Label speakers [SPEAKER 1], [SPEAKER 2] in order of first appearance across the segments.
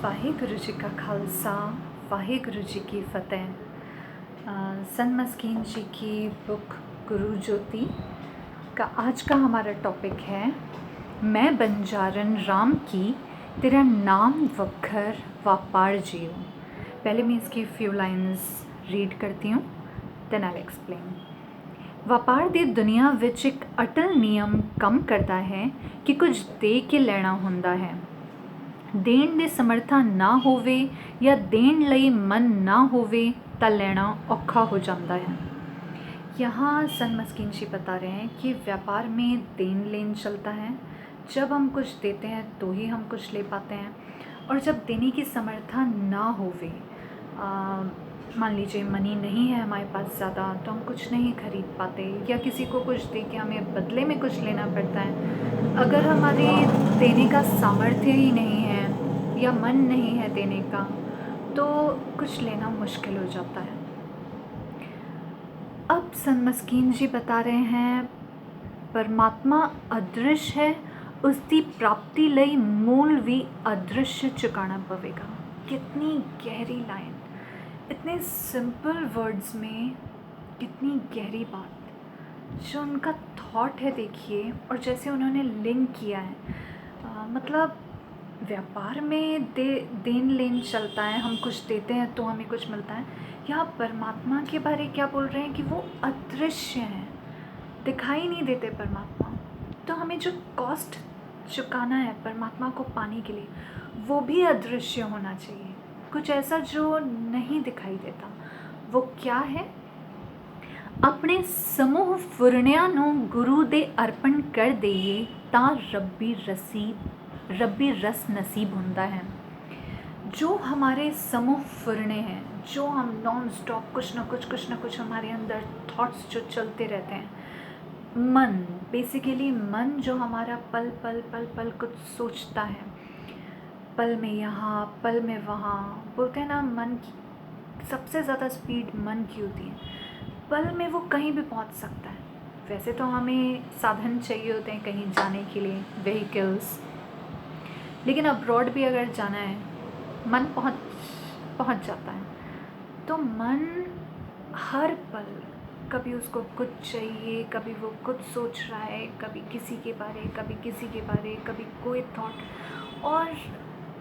[SPEAKER 1] वाहिगुरु जी का खालसा, वाहिगुरु जी की फ़तेह। सन मस्कीन जी की बुक गुरु ज्योति का आज का हमारा टॉपिक है, मैं बंजारन राम की तेरा नाम वखर वापार जियो। पहले मैं इसकी फ्यू लाइन्स रीड करती हूँ, देन आई एक्सप्लेन। ਵਪਾਰ ਦੀ ਦੁਨੀਆ ਵਿੱਚ ਇੱਕ ਅਟਲ ਨਿਯਮ ਕੰਮ ਕਰਦਾ ਹੈ ਕਿ ਕੁਝ ਦੇ ਕੇ ਲੈਣਾ ਹੁੰਦਾ ਹੈ। ਦੇਣ ਦੇ ਸਮਰਥਾ ਨਾ ਹੋਵੇ ਜਾਂ ਦੇਣ ਲਈ ਮਨ ਨਾ ਹੋਵੇ ਤਾਂ ਲੈਣਾ ਔਖਾ हो जाता है। यहाँ सन मस्कीन जी बता रहे हैं कि व्यापार में देन लेन चलता है। जब हम कुछ देते हैं तो ही हम कुछ ले पाते हैं, और जब देने की समर्था ना होवे, मान लीजिए मनी नहीं है हमारे पास ज़्यादा तो हम कुछ नहीं खरीद पाते, या किसी को कुछ दे के हमें बदले में कुछ लेना पड़ता है। अगर हमारे देने का सामर्थ्य ही नहीं है या मन नहीं है देने का, तो कुछ लेना मुश्किल हो जाता है। अब सन मस्कीन जी बता रहे हैं, परमात्मा अदृश्य है, उसकी प्राप्ति लई मूल भी अदृश्य चुकाना पवेगा। कितनी गहरी लाइन, इतने सिंपल वर्ड्स में कितनी गहरी बात। जो उनका थॉट है देखिए, और जैसे उन्होंने लिंक किया है। मतलब व्यापार में देन लेन चलता है, हम कुछ देते हैं तो हमें कुछ मिलता है। यहाँ परमात्मा के बारे क्या बोल रहे हैं कि वो अदृश्य हैं, दिखाई नहीं देते परमात्मा। तो हमें जो कॉस्ट चुकाना है परमात्मा को पाने के लिए, वो भी अदृश्य होना चाहिए, कुछ ऐसा जो नहीं दिखाई देता। वो क्या है? अपने समूह फुरनिਆਂ ਨੂੰ गुरु दे अर्पण कर देइए ਤਾਂ रब्बी रस नसीब होता है। जो हमारे समूह फुरने हैं, जो हम नॉन स्टॉप कुछ ना कुछ हमारे अंदर थॉट्स जो चलते रहते हैं, मन बेसिकली मन जो हमारा पल पल पल पल कुछ सोचता है, पल में यहाँ पल में वहाँ। बोलते हैं ना, मन की सबसे ज़्यादा स्पीड मन की होती है। पल में वो कहीं भी पहुंच सकता है। वैसे तो हमें साधन चाहिए होते हैं कहीं जाने के लिए, व्हीकल्स, लेकिन अब्रॉड भी अगर जाना है मन पहुंच जाता है। तो मन हर पल कभी उसको कुछ चाहिए, कभी वो कुछ सोच रहा है, कभी किसी के बारे, कभी किसी के बारे, कभी कोई थॉट, और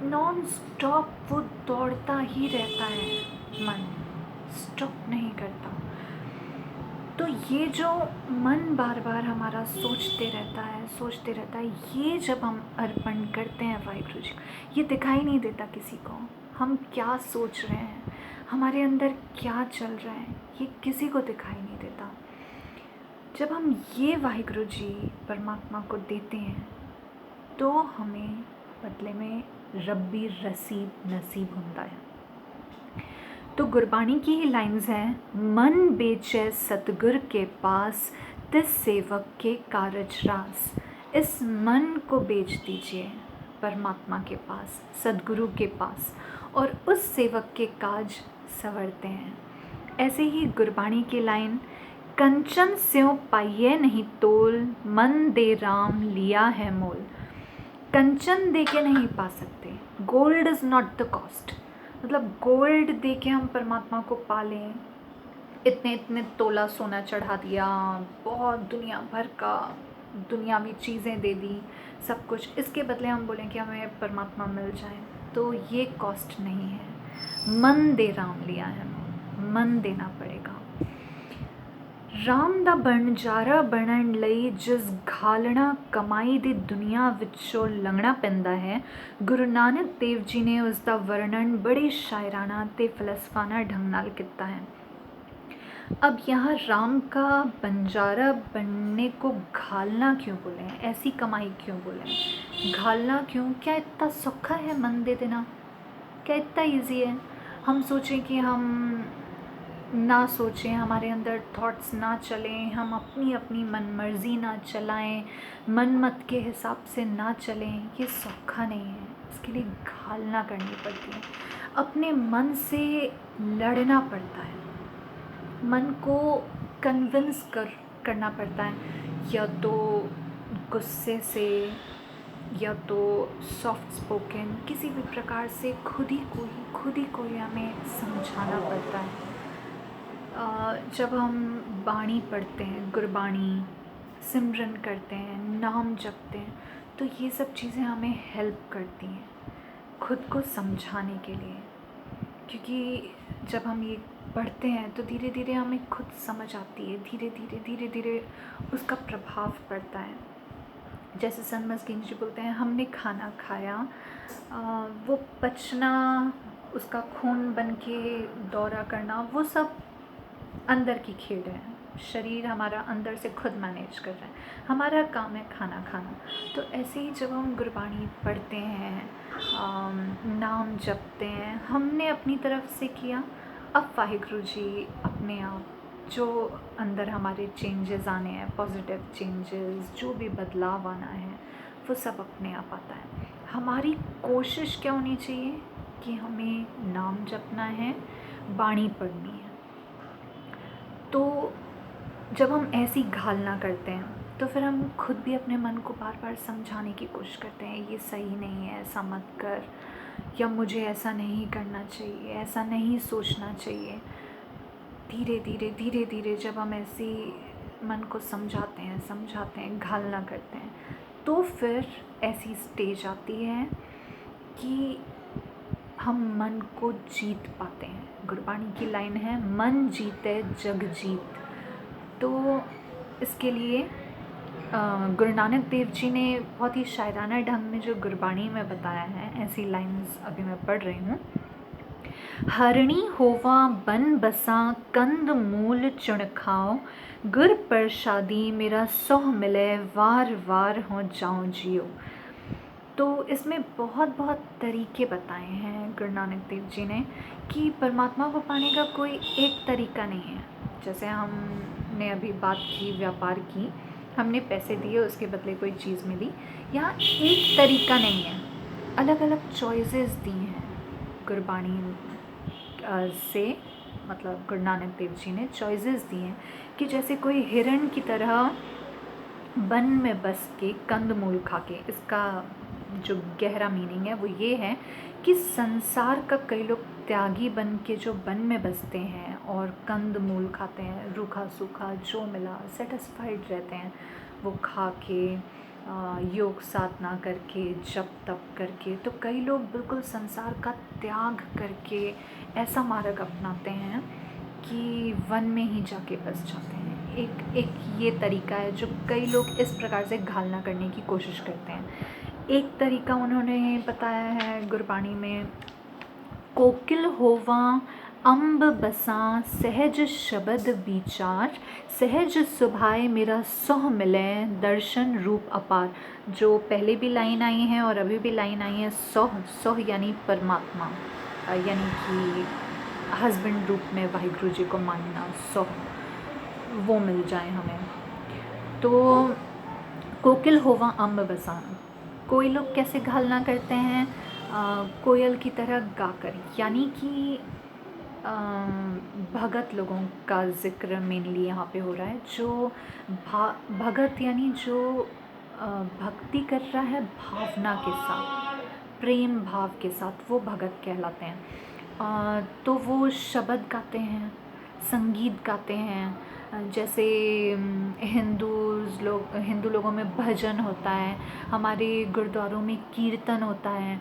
[SPEAKER 1] नॉन स्टॉप वो दौड़ता ही रहता है। मन स्टॉप नहीं करता। तो ये जो मन बार बार हमारा सोचते रहता है, ये जब हम अर्पण करते हैं वाहिगुरु जी, ये दिखाई नहीं देता किसी को। हम क्या सोच रहे हैं, हमारे अंदर क्या चल रहा है, ये किसी को दिखाई नहीं देता। जब हम ये वाहिगुरु जी परमात्मा को देते हैं तो हमें बदले में रब्बी रसीब नसीब होता है। तो गुरबाणी की ही लाइन्स हैं, मन बेचे सतगुर के पास तिस सेवक के कारज रास। इस मन को बेच दीजिए परमात्मा के पास, सदगुरु के पास, और उस सेवक के काज संवरते हैं। ऐसे ही गुरबाणी की लाइन, कंचन स्यों पाइये नहीं तोल, मन दे राम लिया है मोल। कंचन दे के नहीं पा सकते, gold is not the cost. मतलब गोल्ड दे के हम परमात्मा को पा लें, इतने इतने तोला सोना चढ़ा दिया, बहुत दुनिया भर का दुनियावी चीज़ें दे दी, सब कुछ, इसके बदले हम बोलें कि हमें परमात्मा मिल जाए, तो ये कॉस्ट नहीं है। मन दे राम लिया है, मन देना पड़ेगा। राम दा बनजारा बनन लई जिस घालना कमाई दी दुनिया विचों लंघना पैंदा है, गुरु नानक देव जी ने उसका वर्णन बड़े शायराना ते फलसफाना ढंग नाल किया है। अब यहाँ राम का बंजारा बनने को घालना क्यों बोले हैं, ऐसी कमाई क्यों बोले हैं, घालना क्यों? क्या इतना सौखा है मन दे देना? क्या इतना ईजी है? हम सोचें कि हम ना सोचें, हमारे अंदर थॉट्स ना चलें, हम अपनी अपनी मनमर्जी ना चलाएं, मन मत के हिसाब से ना चलें, ये सौखा नहीं है। इसके लिए घालना करनी पड़ती है, अपने मन से लड़ना पड़ता है, मन को कन्विंस करना पड़ता है, या तो गुस्से से, या तो सॉफ्ट स्पोकन, किसी भी प्रकार से खुद ही कोई हमें समझाना पड़ता है। जब हम बाणी पढ़ते हैं, गुरबाणी, सिमरन करते हैं, नाम जपते हैं, तो ये सब चीज़ें हमें हेल्प करती हैं खुद को समझाने के लिए। क्योंकि जब हम ये पढ़ते हैं तो धीरे धीरे हमें खुद समझ आती है, धीरे धीरे उसका प्रभाव पड़ता है। जैसे सनमस गिंग जी बोलते हैं, हमने खाना खाया, वो पचना, उसका खून बन के दौरा करना, वो सब अंदर की खेल है। शरीर हमारा अंदर से खुद मैनेज कर रहा है, हमारा काम है खाना खाना। तो ऐसे ही जब हम गुरबाणी पढ़ते हैं, नाम जपते हैं, हमने अपनी तरफ से किया, अब वाहिगुरु जी अपने आप जो अंदर हमारे चेंजेस आने हैं, पॉजिटिव चेंजेस, जो भी बदलाव आना है, वो सब अपने आप आता है। हमारी कोशिश क्या होनी चाहिए कि हमें नाम जपना है, बाणी पढ़नी है। तो जब हम ऐसी घालना करते हैं तो फिर हम खुद भी अपने मन को बार बार समझाने की कोशिश करते हैं, ये सही नहीं है, ऐसा मत कर, या मुझे ऐसा नहीं करना चाहिए, ऐसा नहीं सोचना चाहिए। धीरे धीरे जब हम ऐसी मन को समझाते हैं, घालना करते हैं, तो फिर ऐसी स्टेज आती है कि हम मन को जीत पाते हैं। गुरबाणी की लाइन है, मन जीते जग जीत। तो इसके लिए गुरु नानक देव जी ने बहुत ही शायराना ढंग में जो गुरबाणी में बताया है, ऐसी लाइन्स अभी मैं पढ़ रही हूँ। हरणी होवा बन बसा, कंद मूल चुन खाओ, गुर प्रसादी मेरा सोह मिले, वार वार हो जाऊँ जियो। तो इसमें बहुत तरीके बताए हैं गुरु नानक देव जी ने कि परमात्मा को पाने का कोई एक तरीका नहीं है। जैसे हमने अभी बात की व्यापार की, हमने पैसे दिए, उसके बदले कोई चीज़ मिली, यहाँ एक तरीका नहीं है, अलग अलग चॉइसेस दी हैं गुरबाणी से, मतलब गुरु नानक देव जी ने चॉइसेस दी हैं कि जैसे कोई हिरण की तरह वन में बस के कंदमूल खा के। इसका जो गहरा मीनिंग है वो ये है कि संसार का कई लोग त्यागी बन के जो वन में बसते हैं और कंदमूल खाते हैं, रूखा सूखा जो मिला सेटिस्फाइड रहते हैं, वो खा के योग साधना करके, जप तप करके। तो कई लोग बिल्कुल संसार का त्याग करके ऐसा मार्ग अपनाते हैं कि वन में ही जाके बस जाते हैं। एक ये तरीका है जो कई लोग इस प्रकार से घालना करने की कोशिश करते हैं। एक तरीका उन्होंने बताया है गुरबाणी में, कोकिल होवा अम्ब बसा, सहज शब्द विचार, सहज सुभाए मेरा सोह मिले, दर्शन रूप अपार। जो पहले भी लाइन आई है और अभी भी लाइन आई है, सोह यानी परमात्मा, यानी कि हस्बैंड रूप में वाहिगुरु जी को मानना, सोह वो मिल जाए हमें। तो कोकिल होवा अम्ब बसा, कोई लोग कैसे घालना करते हैं, कोयल की तरह गाकर, यानी कि भगत लोगों का ज़िक्र मेनली यहाँ पे हो रहा है। जो भगत यानी जो भक्ति कर रहा है भावना के साथ, प्रेम भाव के साथ, वो भगत कहलाते हैं। तो वो शब्द गाते हैं, संगीत गाते हैं। जैसे हिंदू लोगों में भजन होता है, हमारे गुरुद्वारों में कीर्तन होता है।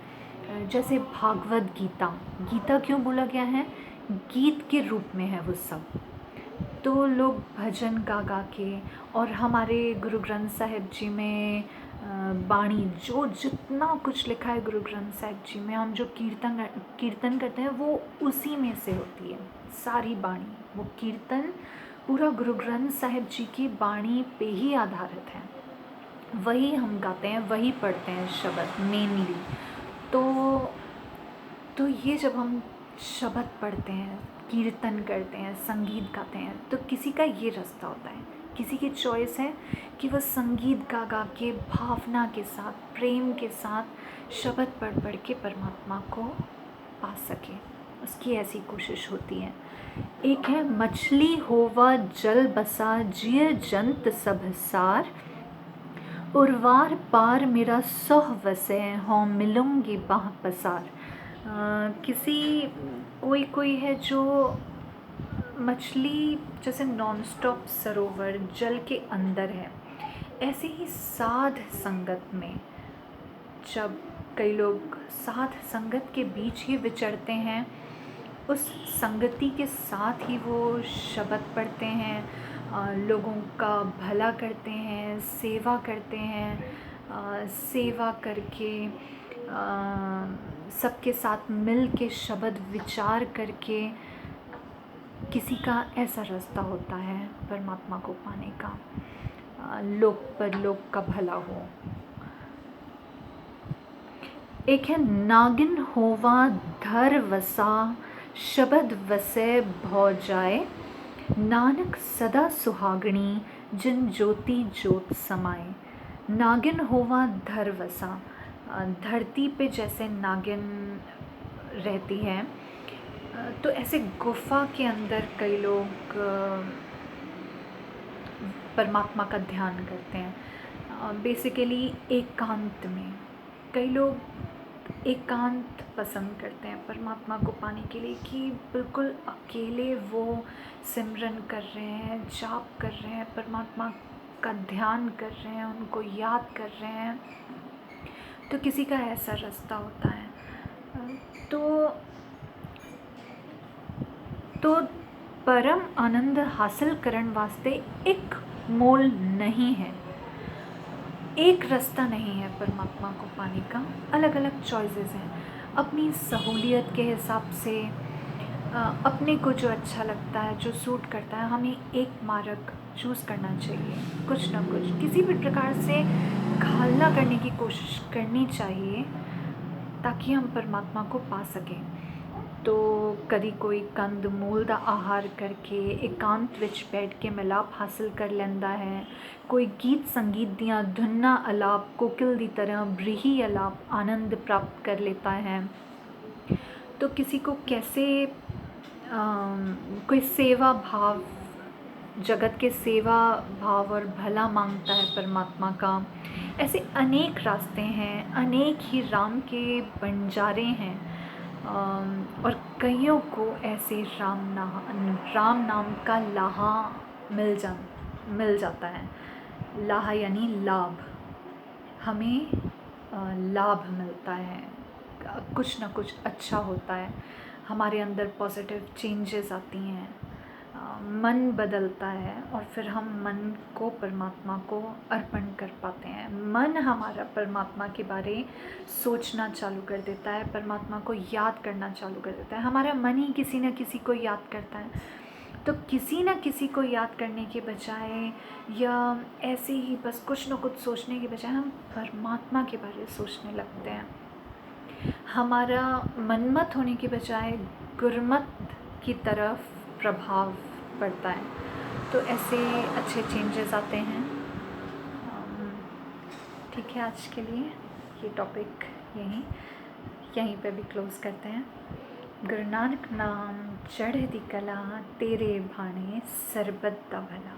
[SPEAKER 1] जैसे भागवत गीता क्यों बोला गया है, गीत के रूप में है वो सब। तो लोग भजन गा के, और हमारे गुरु ग्रंथ साहिब जी में बाणी, जो जितना कुछ लिखा है गुरु ग्रंथ साहिब जी में, हम जो कीर्तन करते हैं वो उसी में से होती है सारी बाणी। वो कीर्तन पूरा गुरु ग्रंथ साहिब जी की बाणी पे ही आधारित है, वही हम गाते हैं, वही पढ़ते हैं शब्द मेनली। तो ये जब हम शब्द पढ़ते हैं, कीर्तन करते हैं, संगीत गाते हैं, तो किसी का ये रास्ता होता है, किसी की चॉइस है कि वह संगीत गा के, भावना के साथ, प्रेम के साथ शब्द पढ़ के परमात्मा को पा सके, उसकी ऐसी कोशिश होती है। एक है, मछली होवा जल बसा, जिय जंत सब सार, उर्वार पार मेरा सौह वसे, हों मिलूँगी बाह पसार। किसी कोई है जो मछली जैसे नॉन स्टॉप सरोवर जल के अंदर है, ऐसे ही साध संगत में जब कई लोग साध संगत के बीच ही विचरते हैं, उस संगति के साथ ही वो शब्द पढ़ते हैं, लोगों का भला करते हैं, सेवा करते हैं, सेवा करके सबके साथ मिल के शब्द विचार करके किसी का ऐसा रास्ता होता है परमात्मा को पाने का, लोक पर लोक का भला हो। एक है नागिन होवा धर वसा, शब्द वसे भौ जाए, नानक सदा सुहागणी, जिन ज्योति ज्योत समाए। नागिन होवा धर वसा, धरती पे जैसे नागिन रहती है, तो ऐसे गुफा के अंदर कई लोग परमात्मा का ध्यान करते हैं। बेसिकली एकांत में कई लोग एकांत पसंद करते हैं परमात्मा को पाने के लिए, कि बिल्कुल अकेले वो सिमरन कर रहे हैं, जाप कर रहे हैं, परमात्मा का ध्यान कर रहे हैं, उनको याद कर रहे हैं। तो किसी का ऐसा रास्ता होता है। तो परम आनंद हासिल करने वास्ते एक मोल नहीं है, एक रास्ता नहीं है परमात्मा को पाने का। अलग अलग चॉइसेस हैं, अपनी सहूलियत के हिसाब से, अपने को जो अच्छा लगता है, जो सूट करता है, हमें एक मार्ग चूज़ करना चाहिए। कुछ ना कुछ किसी भी प्रकार से घालना करने की कोशिश करनी चाहिए ताकि हम परमात्मा को पा सकें। तो कभी कोई कंद मूल दा आहार करके एकांत विच बैठ के मिलाप हासिल कर लेंदा है, कोई गीत संगीत दियाँ धुन्ना अलाप कोकिल दी तरह ब्रीही अलाप आनंद प्राप्त कर लेता है। तो किसी को कैसे कोई सेवा भाव, जगत के सेवा भाव और भला मांगता है परमात्मा का। ऐसे अनेक रास्ते हैं, अनेक ही राम के बंजारे हैं, और कईयों को ऐसे राम नाम का लाहा मिल जाता है। लाहा यानी लाभ, हमें लाभ मिलता है, कुछ ना कुछ अच्छा होता है, हमारे अंदर पॉजिटिव चेंजेस आती हैं, मन बदलता है और फिर हम मन को परमात्मा को अर्पण कर पाते हैं। मन हमारा परमात्मा के बारे सोचना चालू कर देता है, परमात्मा को याद करना चालू कर देता है। हमारा मन ही किसी न किसी को याद करता है। तो किसी न किसी को याद करने के बजाय या ऐसे ही बस कुछ न कुछ सोचने के बजाय हम परमात्मा के बारे में सोचने लगते हैं। हमारा मनमत होने के बजाय गुरमत की तरफ प्रभाव पड़ता है। तो ऐसे अच्छे चेंजेस आते हैं। ठीक है, आज के लिए ये टॉपिक यहीं पे भी क्लोज़ करते हैं। गुरु नानक नाम चढ़ दी कला, तेरे भाने सरबत दा भला।